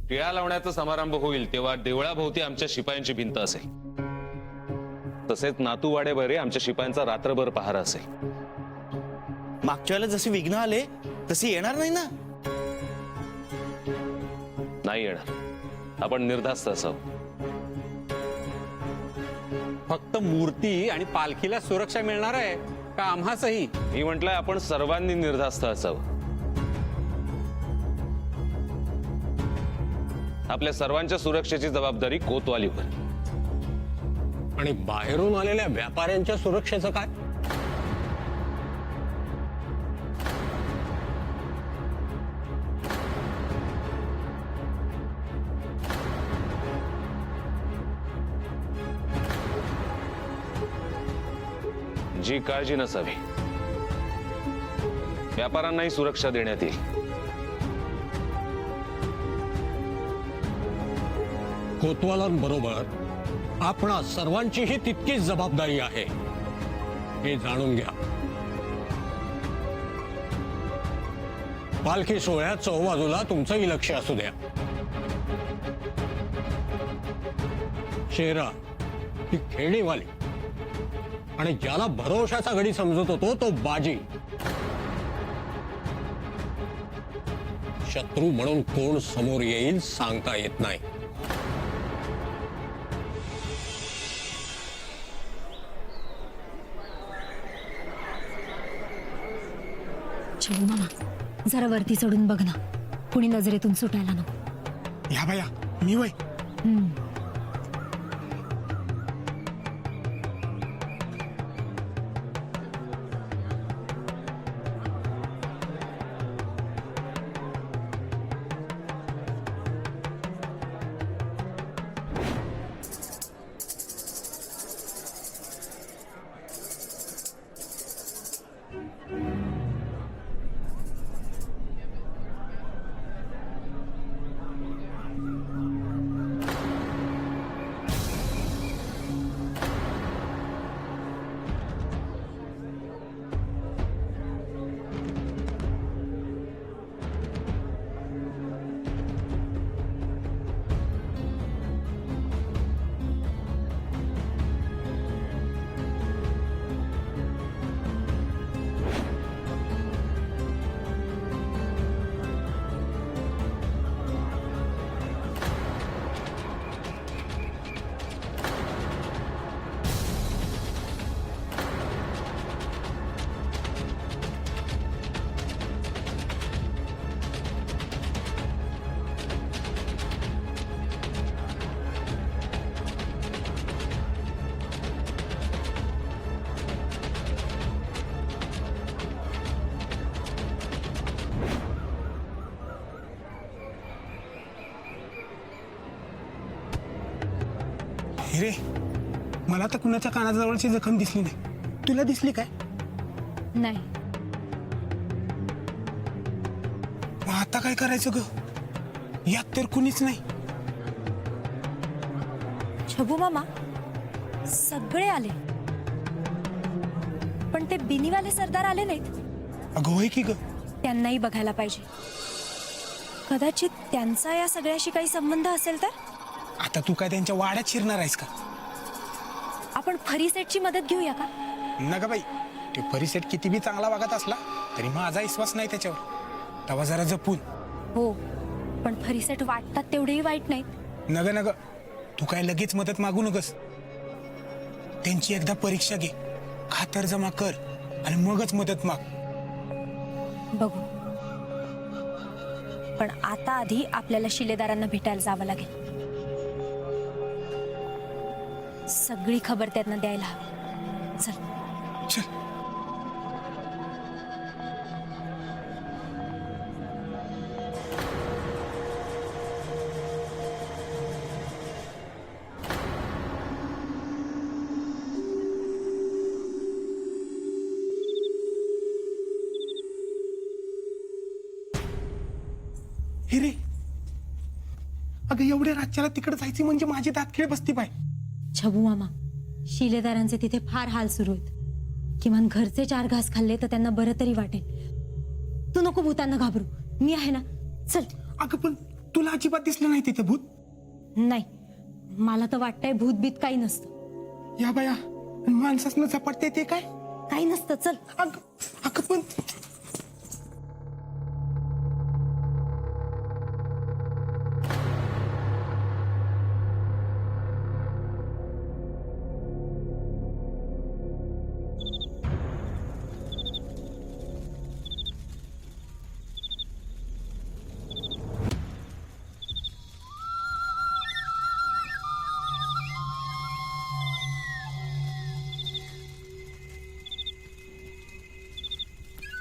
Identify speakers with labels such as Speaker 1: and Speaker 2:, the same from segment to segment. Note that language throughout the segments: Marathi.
Speaker 1: टिळा लावण्याचा समारंभ होईल तेव्हा देवळाभोवती आमच्या शिपायांची भिंत असेल, तसेच नातूवाडेवरे आमच्या शिपायांचा रात्रभर पहारा असेल.
Speaker 2: मागच्या वेळेला जसे विघ्न आले तसे येणार नाही ना?
Speaker 1: नाही येणार. आपण निर्धास्त असावं.
Speaker 3: फक्त मूर्ती आणि पालखीला सुरक्षा मिळणार आहे का आम्हासही?
Speaker 1: मी म्हटलंय आपण सर्वांनी निर्धास्त असावं. आपल्या सर्वांच्या सुरक्षेची जबाबदारी कोतवालीवर.
Speaker 3: आणि बाहेरून आलेल्या व्यापाऱ्यांच्या सुरक्षेचं काय?
Speaker 1: जी काळजी नसावी. व्यापाऱ्यांनाही सुरक्षा देण्यात येईल.
Speaker 3: कोतवालांबरोबर आपणा सर्वांचीही तितकीच जबाबदारी आहे हे जाणून घ्या. पालखी सोहळ्यात चौबाजूला तुमचंही लक्ष असू द्या. शेरा ही खेळणीवाली आणि ज्याला भरोशाचा घडी समजत होतो तो बाजी. शत्रू म्हणून कोण समोर येईल सांगता येत नाही.
Speaker 4: छबू मामा, जरा वरती चढून बघ ना, कुणी नजरेतून सुटायला नको.
Speaker 5: या बाया, मी वय. हिरे, मला तर कुणाच्या कानाजवळची जखम दिसली नाही. तुला दिसली काय?
Speaker 4: नाही.
Speaker 5: मग आता काय करायचं ग? यात तर कुणीच नाही.
Speaker 4: छबू मामा, सगळे आले पण ते बिनीवाले सरदार आले नाहीत.
Speaker 5: अगं होय की ग.
Speaker 4: त्यांनाही बघायला पाहिजे. कदाचित त्यांचा या सगळ्याशी काही संबंध असेल तर.
Speaker 5: आता तू काय त्यांच्या वाड्यात शिरणार आहेस का?
Speaker 4: आपण फरीसेटची मदत घेऊया का?
Speaker 5: नका बाई, ते परिसेट किती बी चांगला वागत असला तरी माझा विश्वास नाही त्याच्यावर. तेव्हा जरा जपून.
Speaker 4: हो, पण फरीसेट वाटतात तेवढेही वाईट नाहीत.
Speaker 5: नग नग, तू काय लगेच मदत मागू नकस. त्यांची एकदा परीक्षा घे, खातर जमा कर आणि मगच मदत माग.
Speaker 4: बघू, पण आता आधी आपल्याला शिलेदारांना भेटायला जावं लागेल. सगळी खबर त्यांना द्यायला हवी. चल.
Speaker 5: चल. हिरे, अगं एवढ्या राज्याला तिकडे जायची म्हणजे माझी दातखिळ बसती पाय.
Speaker 4: छबू मामा, शिलेदारांचे तिथे फार हाल सुरू आहेत. किमान घरचे 4 घास खाल्ले तर त्यांना बरं तरी वाटेल. तू नको भूतांना घाबरू, मी आहे ना. चल.
Speaker 5: अगं पण तुला अजिबात दिसलं नाही तिथे भूत?
Speaker 4: नाही, मला तर वाटतंय भूतबीत काही नसतं.
Speaker 5: या बाया, माणसासनं झपाटते ते काय?
Speaker 4: काही नसतं, चल.
Speaker 5: अगं पण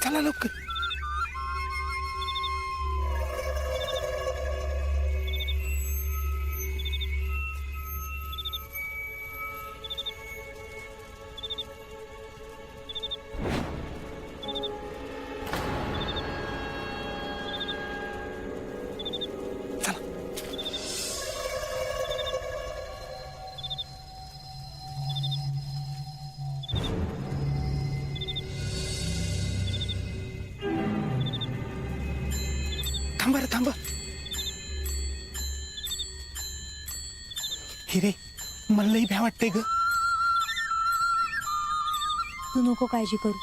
Speaker 5: चला लवकर. चला. थांबा रे, थांबा. हिरे, मला लई भ्या वाटते ग.
Speaker 4: तू नको काळजी करू,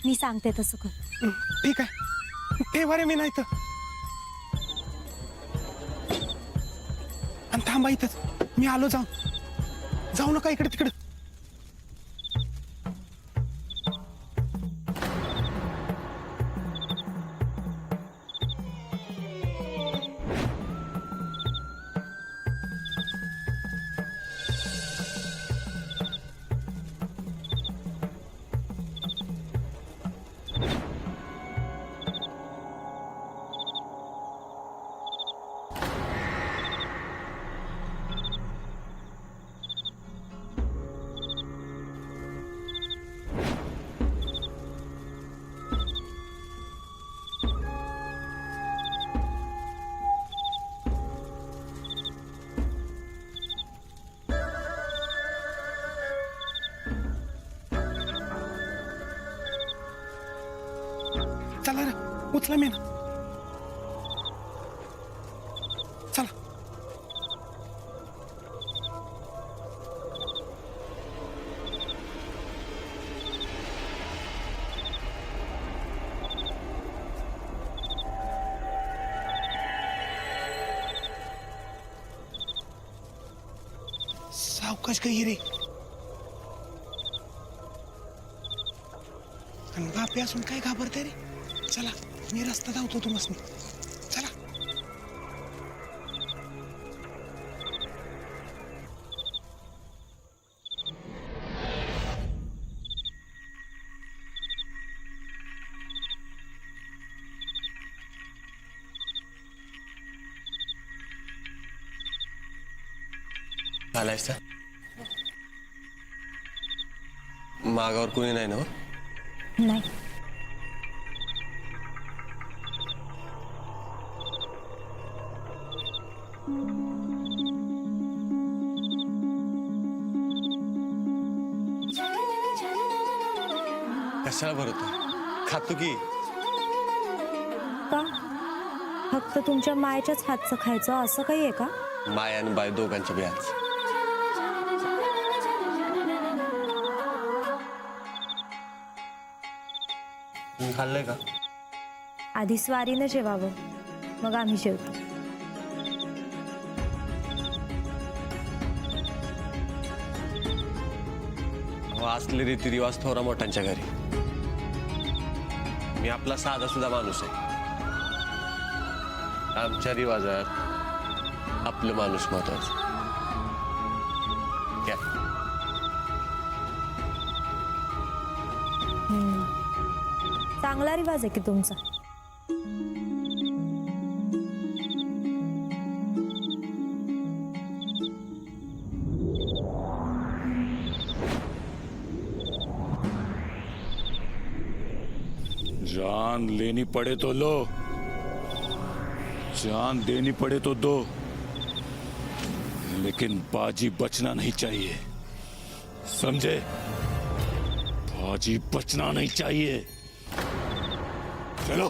Speaker 4: मी सांगते तसं कर.
Speaker 5: ठीक आहे, ठेवा रे मी नाही तर. आणि थांबा इथंच, मी आलो. जाऊ नका इकडे तिकडे. चला रे, उचला मी ना. चला. सावकाश काही रे. आणि बापे असून काय घाबरते रे. चला, मी रस्ता धावतो तुम्हाला. चला.
Speaker 6: आलायस मागावर कोणी नाही ना हो?
Speaker 4: नाही,
Speaker 6: कशाला भरतो? खातो की.
Speaker 4: का फक्त तुमच्या मायच्याच हातचं खायचं असं काही आहे का?
Speaker 6: माय आणि बाय दोघांच्या बियाच. खाल्लंय का?
Speaker 4: आधी स्वारीनं जेवावं, मग आम्ही जेवतो.
Speaker 6: असले रीतिरिवाज थोरा मोठ्यांच्या घरी. मी आपला साधा सुद्धा माणूस आहे. आमच्या रिवाजात आपलं माणूस महत्वाचं. क्या?
Speaker 4: चांगला रिवाज आहे की तुमचा.
Speaker 7: जान लेनी पड़े तो लो, जान देनी पड़े तो दो, लेकिन बाजी बचना नहीं चाहिए, समझे? बाजी बचना नहीं चाहिए. चलो.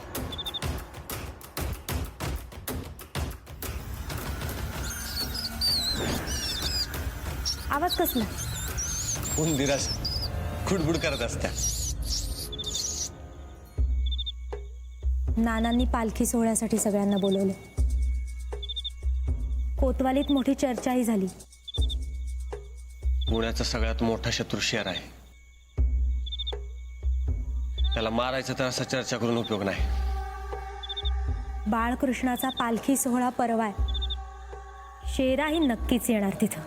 Speaker 4: आवाज कसला?
Speaker 6: उंदिरास खुडबुड करत असत्या.
Speaker 4: नानांनी पालखी सोहळ्यासाठी सगळ्यांना बोलवले. कोतवालीत मोठी चर्चाही झाली.
Speaker 6: पुण्याचा सगळ्यात मोठा शत्रू शेर आहे. त्याला मारायचं तर असं चर्चा करून उपयोग नाही.
Speaker 4: बाळकृष्णाचा पालखी सोहळा परवा आहे. शेराही नक्कीच येणार तिथं.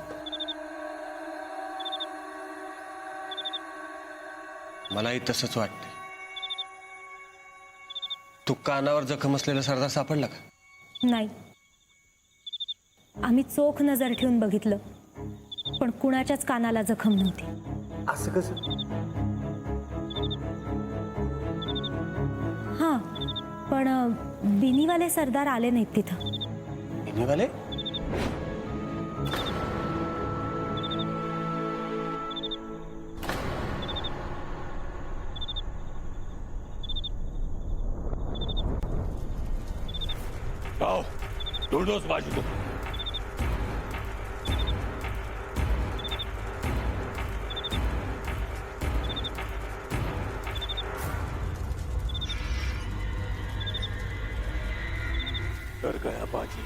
Speaker 6: मलाही तसंच वाटतं. तू कानावर जखम असलेला सरदार सापडला का?
Speaker 4: नाही, आम्ही चोख नजर ठेवून बघितलं, पण कुणाच्याच कानाला जखम नव्हती.
Speaker 6: असं कसं?
Speaker 4: हां, पण बिनीवाले सरदार आले नाहीत तिथं.
Speaker 6: निघाले?
Speaker 7: आओ ढूंढो उस बाजी को. किधर गया बाजी?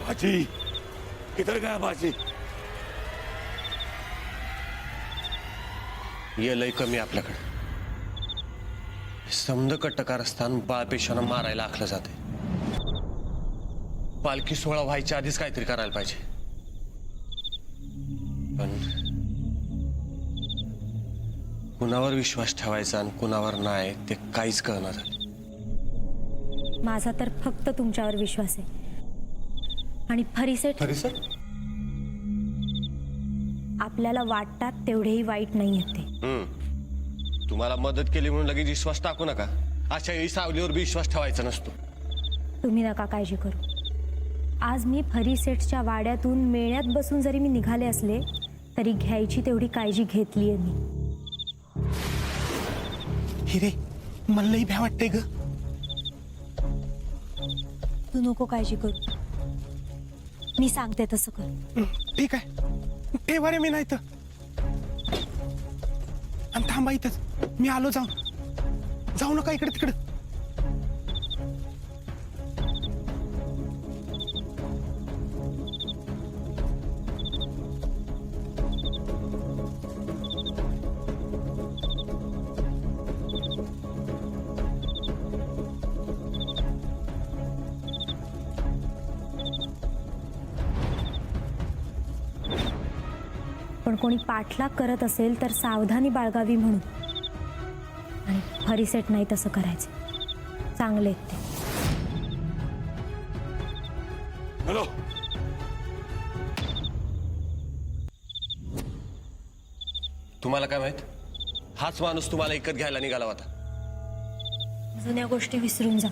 Speaker 7: बाजी किधर गया बाजी?
Speaker 6: ये लय कमी आपल्याकडे. समद कट्टकार असताना बाळपेशांना मारायला आखलं जाते. पालखी सोहळा व्हायच्या आधीच काहीतरी करायला पाहिजे. पण कुणावर विश्वास ठेवायचा आणि कुणावर नाही ते काहीच कळणार झालं.
Speaker 4: माझा तर फक्त तुमच्यावर विश्वास आहे. आणि फरीसेठ आपल्याला वाटतात तेवढेही वाईट नाही आहेत ते.
Speaker 6: तुम्हाला मदत केली म्हणून लगेच विश्वास टाकू नका. अशा वेळी सावलीवर बी विश्वास ठेवायचा नसतो.
Speaker 4: तुम्ही नका काळजी करू. आज मी फरीसेठच्या वाड्यातून मेळ्यात बसून जरी मी निघाले असले तरी घ्यायची तेवढी काळजी घेतली आहे मी.
Speaker 5: हिरे, मला लई भ्या वाटतंय ग.
Speaker 4: तू नको काळजी करू, मी सांगते तसं कर.
Speaker 5: ठीक आहे, ठेवा रे मी नाही तर. आणि थांबा इथंच, मी आलो जाऊन. जाऊ नका इकडे तिकडे.
Speaker 4: पण कोणी पाठलाग करत असेल तर सावधानी बाळगावी म्हणून. आणि फरीसेठ नाही तसं करायचं. चांगले आहेत ते.
Speaker 7: हॅलो.
Speaker 6: तुम्हाला काय माहित? हाच माणूस तुम्हाला इकत घ्यायला निघाला होता.
Speaker 4: जुन्या गोष्टी विसरून जा.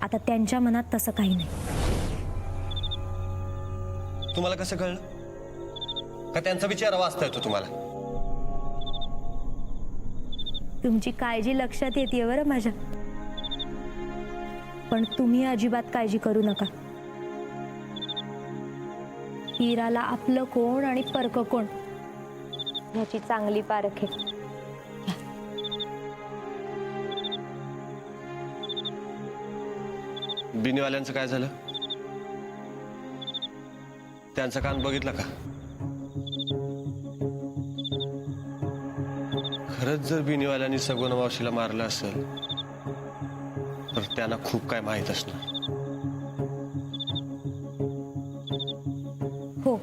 Speaker 4: आता त्यांच्या मनात तसं काही नाही.
Speaker 6: तुम्हाला कसं कळलं? का त्यांचा विचार वाचता येतो तुम्हाला?
Speaker 4: तुमची काळजी लक्षात येते बरं माझ्या. पण तुम्ही अजिबात काळजी करू नका. हिराला आपलं कोण आणि परक कोण याची चांगली पारख आहे.
Speaker 6: बिनीवाल्यांचं काय झालं? त्यांचा कान बघितला का? खरंच जर बिनीवाल्यांनी सगुण मावशीला मारलं असेल तर त्यांना खूप काय माहीत असणार.
Speaker 4: हो,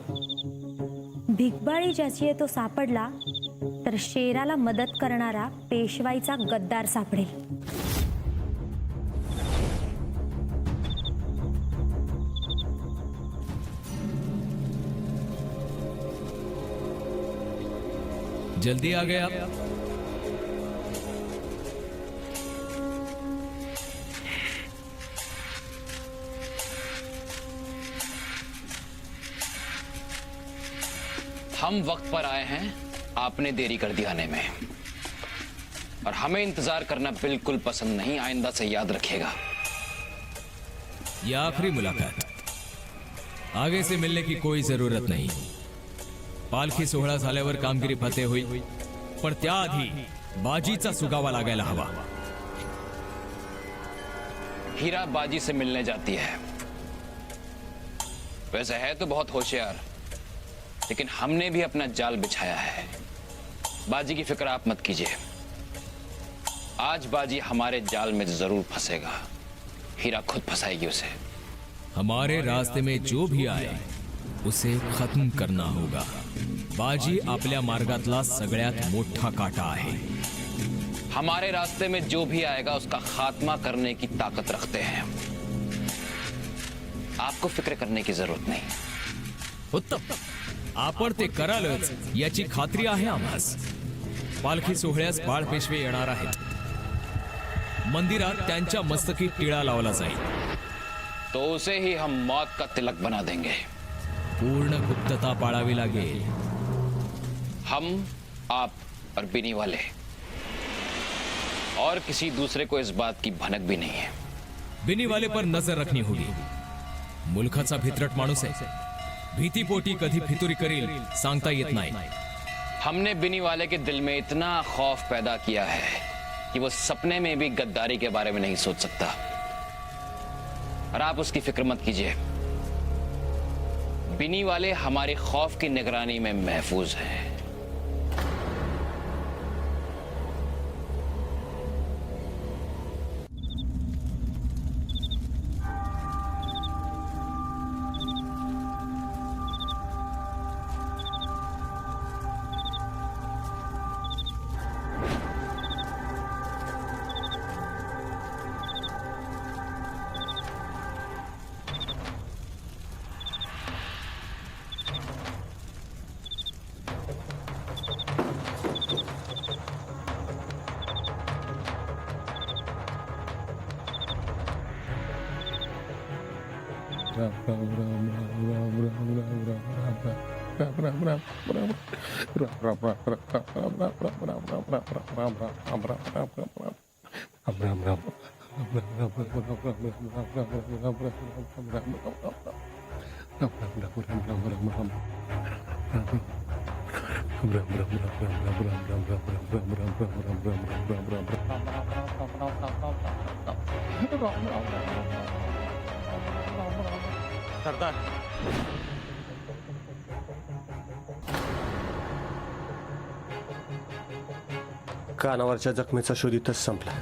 Speaker 4: भिकबाळी ज्याची आहे तो सापडला तर शेराला मदत करणारा पेशवाईचा गद्दार सापडेल.
Speaker 8: जल्दी आ गए आप.
Speaker 9: हम वक्त पर आए हैं, आपने देरी कर दी आने में, और हमें इंतजार करना बिल्कुल पसंद नहीं. आइंदा से याद रखिएगा.
Speaker 8: ये आखिरी मुलाकात, आगे से मिलने की कोई जरूरत नहीं. पालखी सोहळा झाल्यावर कामगिरी फते होईल, पण त्याआधी बाजीचा सुगावा लागायला हवा.
Speaker 9: हीरा बाजी से मिलने जाती है. वैसे है तो बहुत होशियार, लेकिन हमने भी अपना जाल बिछाया है. बाजी की फिक्र आप मत कीजिए. आज बाजी हमारे जाल में जरूर फंसेगा. हीरा खुद फंसाएगी उसे.
Speaker 8: हमारे रास्ते में जो भी आए उसे खत्म करना होगा. बाजी आपल्या मार्गातला सगळ्यात मोठा काटा आहे.
Speaker 9: हमारे रास्ते में जो भी आएगा उसका खात्मा करने की ताकत रखते हैं. आपको फिक्र करने की जरूरत नहीं.
Speaker 8: उत्तम, आपण ते करालच याची खात्री आहे आम्हास. पालखी सोहळ्यास बाळपेशवे येणार आहेत. मंदिरात त्यांच्या मस्तकी टिळा लावला जाईल.
Speaker 9: तो उसे ही हम मौत का तिलक बना देंगे.
Speaker 8: पूर्ण गुप्तता पाळावी लागेल.
Speaker 9: हम, आप और बिनी वाले, और किसी दूसरे को इस बात की भनक भी नहीं है.
Speaker 8: बिनीवाले पर नजर रखनी होगी. मुलखाचा भित्रट माणूस आहे. भीतीपोटी कधी फितुरी करील सांगता येत नाही.
Speaker 9: हमने बिनी वाले के दिल में इतना खौफ पैदा किया है कि वो सपने में भी गद्दारी के बारे में नहीं सोच सकता. और आप उसकी फिक्र मत कीजिए. बिनी वाले हमारे खौफ की निगरानी में महफूज हैं.
Speaker 6: सरदार, कानावरच्या जखमेचा शोध इथंच संपला.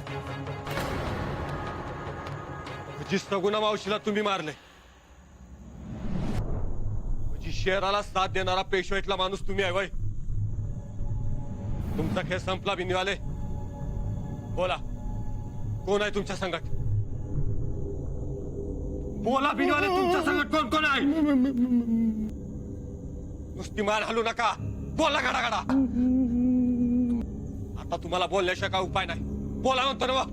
Speaker 6: जी सगुणा मावशीला तुम्ही मारले, जी शहराला साथ देणारा पेशवाईतला माणूस तुम्ही आहे वय. तुमचा खेळ संपला. बिनीवाले, बोला, कोण आहे तुमच्या संगत? बोला बिनीवाले, तुमच्या संगत कोण कोण आहे? नुसती मान हलू नका, बोला गाडा गाडा. आता तुम्हाला बोलल्याशिवाय काय उपाय नाही. बोला म्हणतो ना.